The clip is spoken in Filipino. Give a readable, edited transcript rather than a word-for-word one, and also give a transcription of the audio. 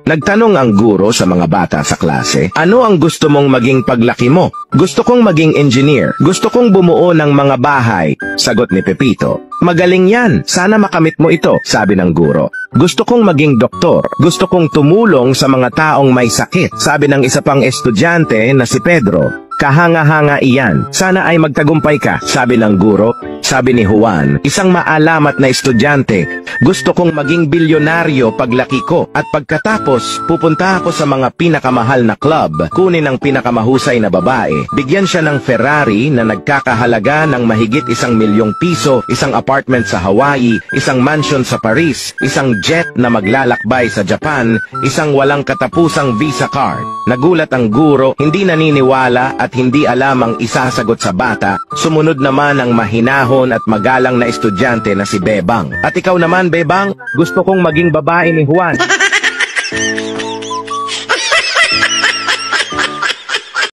Nagtanong ang guro sa mga bata sa klase, ano ang gusto mong maging paglaki mo? Gusto kong maging engineer. Gusto kong bumuo ng mga bahay. Sagot ni Pepito. Magaling yan. Sana makamit mo ito, sabi ng guro. Gusto kong maging doktor. Gusto kong tumulong sa mga taong may sakit, sabi ng isa pang estudyante na si Pedro. Kahanga-hanga iyan. Sana ay magtagumpay ka, sabi ng guro. Sabi ni Juan, isang maalamat na estudyante, gusto kong maging bilyonaryo paglaki ko at pagkatapos pupunta ako sa mga pinakamahal na club, kunin ang pinakamahusay na babae, bigyan siya ng Ferrari na nagkakahalaga ng mahigit 1,000,000 piso, isang apartment sa Hawaii, isang mansion sa Paris, isang jet na maglalakbay sa Japan, isang walang katapusang visa card. Nagulat ang guro, hindi naniniwala at hindi alam ang isasagot sa bata. Sumunod naman ang mahinahon at magalang na estudyante na si Bebang. At ikaw naman, Bebang, gusto kong maging babae ni Juan.